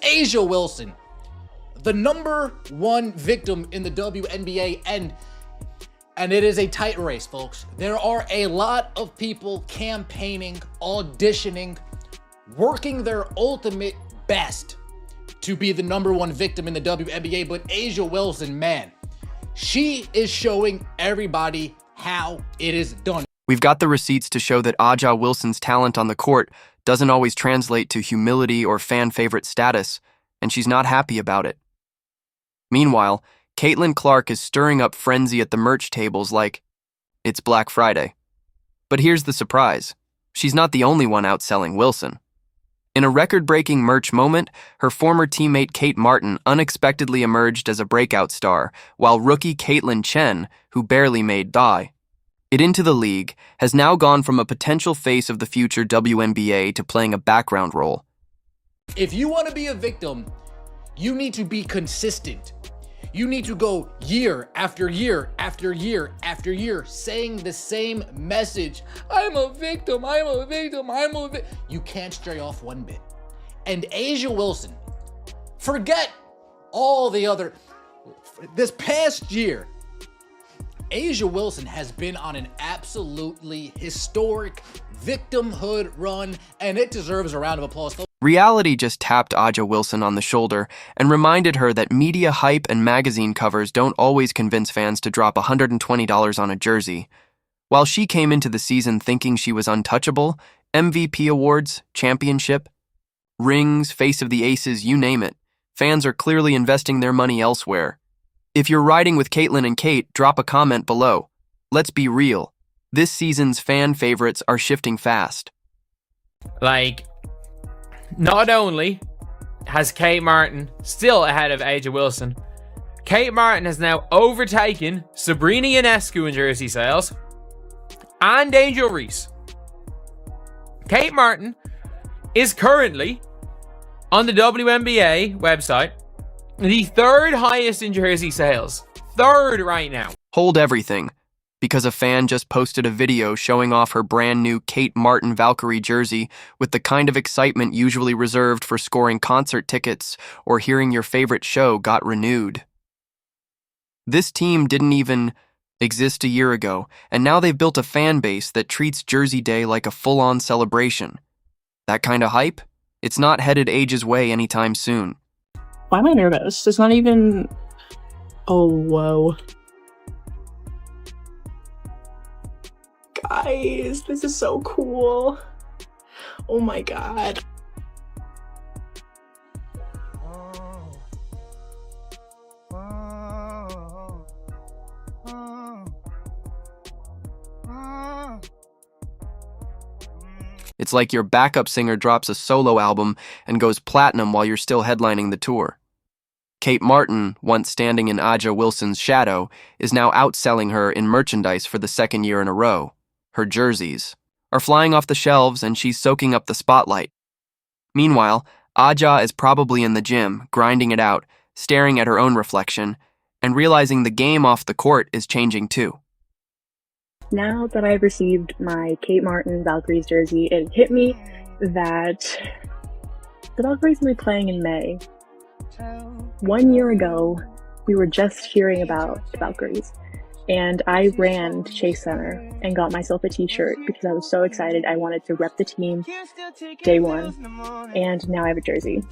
A'ja Wilson, the #1 victim in the WNBA, and it is a tight race, folks. There are a lot of people campaigning, auditioning, working their ultimate best to be the #1 victim in the WNBA, but A'ja Wilson, man, she is showing everybody how it is done. We've got the receipts to show that A'ja Wilson's talent on the court doesn't always translate to humility or fan favorite status, and she's not happy about it. Meanwhile, Caitlin Clark is stirring up frenzy at the merch tables like it's Black Friday. But here's the surprise. She's not the only one outselling Wilson. In a record-breaking merch moment, her former teammate Kate Martin unexpectedly emerged as a breakout star, while rookie Caitlin Chen, who barely made die it into the league, has now gone from a potential face of the future WNBA to playing a background role. If you want to be a victim, you need to be consistent. You need to go year after year after year after year saying the same message. I'm a victim, I'm a victim, I'm a victim. You can't stray off one bit. And A'ja Wilson, forget all the other, this past year, A'ja Wilson has been on an absolutely historic victimhood run, and it deserves a round of applause. Reality just tapped A'ja Wilson on the shoulder and reminded her that media hype and magazine covers don't always convince fans to drop $120 on a jersey. While she came into the season thinking she was untouchable, MVP awards, championship, rings, face of the aces, you name it, fans are clearly investing their money elsewhere. If you're riding with Caitlin and Kate, drop a comment below. Let's be real. This season's fan favorites are shifting fast. Not only has Kate Martin still ahead of A'ja Wilson, Kate Martin has now overtaken Sabrina Ionescu in jersey sales and Angel Reese. Kate Martin is currently on the WNBA website the 3rd highest in jersey sales. 3rd right now. Hold everything, because a fan just posted a video showing off her brand new Kate Martin Valkyrie jersey with the kind of excitement usually reserved for scoring concert tickets or hearing your favorite show got renewed. This team didn't even exist a year ago, and now they've built a fan base that treats Jersey Day like a full-on celebration. That kind of hype? It's not headed A'ja's way anytime soon. Why am I nervous? It's not even... Oh, whoa. Guys, this is so cool. Oh my god. It's like your backup singer drops a solo album and goes platinum while you're still headlining the tour. Kate Martin, once standing in A'ja Wilson's shadow, is now outselling her in merchandise for the 2nd year in a row. Her jerseys are flying off the shelves and she's soaking up the spotlight. Meanwhile, A'ja is probably in the gym, grinding it out, staring at her own reflection, and realizing the game off the court is changing too. Now that I've received my Kate Martin Valkyries jersey, it hit me that the Valkyries will be playing in May. 1 year ago, we were just hearing about the Valkyries, and I ran to Chase Center and got myself a t-shirt because I was so excited. I wanted to rep the team day one, and now I have a jersey.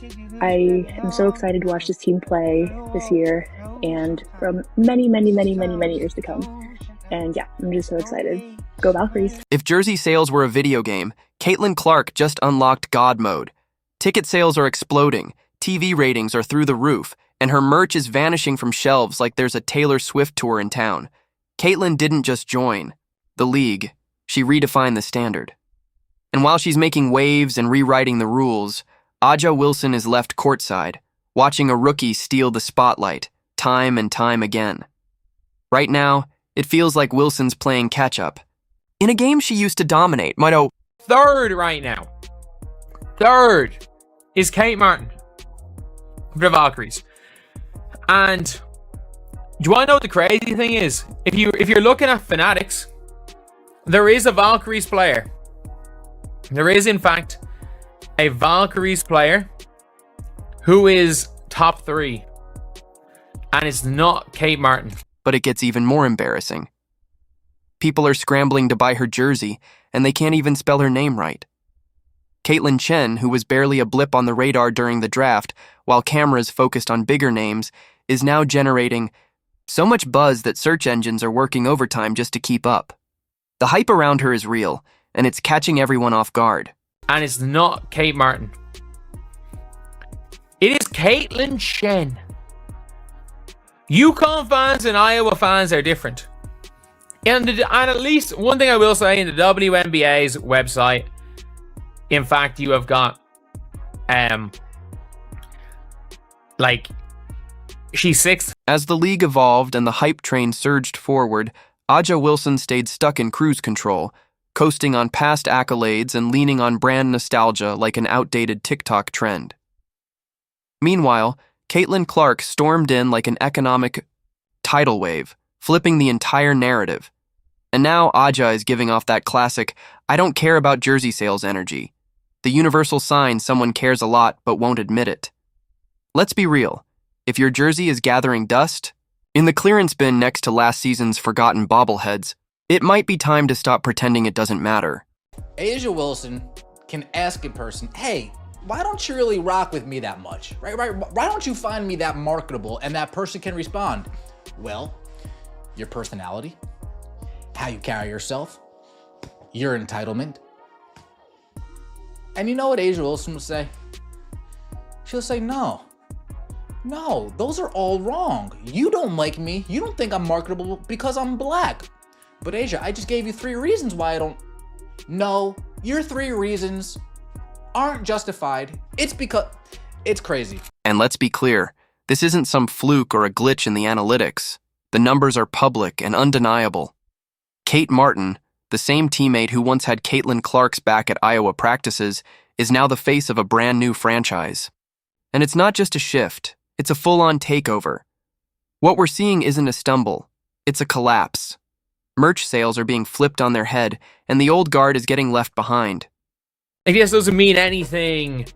I am so excited to watch this team play this year and from many, many, many, many, many years to come. And yeah, I'm just so excited. Go Valkyries. If jersey sales were a video game, Caitlin Clark just unlocked God mode. Ticket sales are exploding, TV ratings are through the roof, and her merch is vanishing from shelves like there's a Taylor Swift tour in town. Caitlin didn't just join the league, she redefined the standard. And while she's making waves and rewriting the rules, A'ja Wilson is left courtside, watching a rookie steal the spotlight, time and time again. Right now, it feels like Wilson's playing catch-up. In a game she used to dominate, might 3rd right now. 3rd is Kate Martin for the Valkyries. And do you want to know what the crazy thing is? If you're looking at Fanatics, there is a Valkyries player. There is, in fact, a Valkyries player who is top 3. And it's not Kate Martin. But it gets even more embarrassing. People are scrambling to buy her jersey, and they can't even spell her name right. Caitlin Chen, who was barely a blip on the radar during the draft, while cameras focused on bigger names, is now generating so much buzz that search engines are working overtime just to keep up. The hype around her is real, and it's catching everyone off guard. And it's not Kate Martin. It is Caitlin Chen. UConn fans and Iowa fans are different. And at least one thing I will say, in the WNBA's website, in fact, you have got, she's 6th. As the league evolved and the hype train surged forward, Aja Wilson stayed stuck in cruise control, coasting on past accolades and leaning on brand nostalgia like an outdated TikTok trend. Meanwhile, Caitlin Clark stormed in like an economic tidal wave, flipping the entire narrative. And now Aja is giving off that classic, I don't care about jersey sales energy. The universal sign someone cares a lot but won't admit it. Let's be real. If your jersey is gathering dust, in the clearance bin next to last season's forgotten bobbleheads, it might be time to stop pretending it doesn't matter. A'ja Wilson can ask a person, hey, why don't you really rock with me that much? Right? Why don't you find me that marketable? And that person can respond, well, your personality, how you carry yourself, your entitlement. And you know what A'ja Wilson will say? She'll say, no, those are all wrong. You don't like me. You don't think I'm marketable because I'm black. But A'ja, I just gave you 3 reasons why I don't. No, your 3 reasons aren't justified. It's because it's crazy. And let's be clear, this isn't some fluke or a glitch in the analytics. The numbers are public and undeniable. Kate Martin, the same teammate who once had Caitlin Clark's back at Iowa practices, is now the face of a brand new franchise. And it's not just a shift, it's a full-on takeover. What we're seeing isn't a stumble, it's a collapse. Merch sales are being flipped on their head, and the old guard is getting left behind. I guess it doesn't mean anything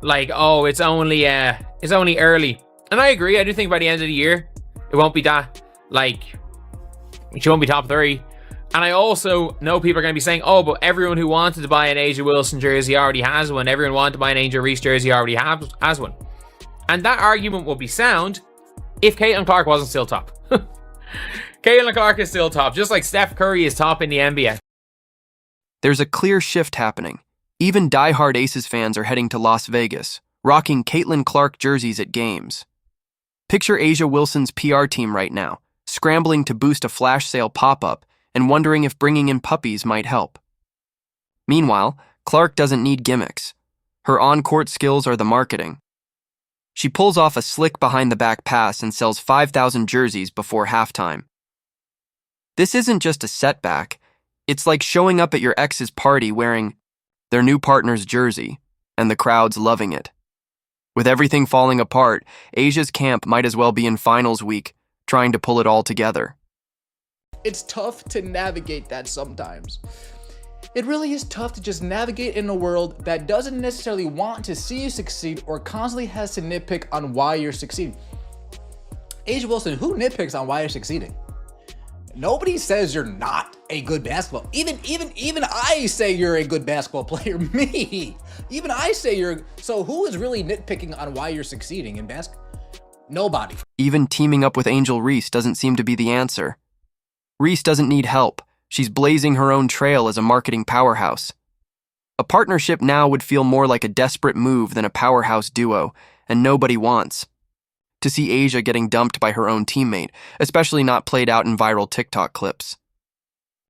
like, oh, it's only early. And I agree, I do think by the end of the year, it won't be that, she won't be top 3. And I also know people are going to be saying, oh, but everyone who wanted to buy an A'ja Wilson jersey already has one. Everyone wanted to buy an Angel Reese jersey already has one. And that argument will be sound if Caitlin Clark wasn't still top. Caitlin Clark is still top, just like Steph Curry is top in the NBA. There's a clear shift happening. Even diehard Aces fans are heading to Las Vegas, rocking Caitlin Clark jerseys at games. Picture A'ja Wilson's PR team right now, scrambling to boost a flash sale pop-up and wondering if bringing in puppies might help. Meanwhile, Clark doesn't need gimmicks. Her on-court skills are the marketing. She pulls off a slick behind-the-back pass and sells 5,000 jerseys before halftime. This isn't just a setback. It's like showing up at your ex's party wearing their new partner's jersey, and the crowd's loving it. With everything falling apart, A'ja's camp might as well be in finals week, trying to pull it all together. It's tough to navigate that sometimes. It really is tough to just navigate in a world that doesn't necessarily want to see you succeed or constantly has to nitpick on why you're succeeding. A'ja Wilson, who nitpicks on why you're succeeding? Nobody says you're not a good basketball. Even I say you're a good basketball player. Me. Even I say you're. So who is really nitpicking on why you're succeeding in basketball? Nobody. Even teaming up with Angel Reese doesn't seem to be the answer. Reese doesn't need help. She's blazing her own trail as a marketing powerhouse. A partnership now would feel more like a desperate move than a powerhouse duo, and nobody wants to see A'ja getting dumped by her own teammate, especially not played out in viral TikTok clips.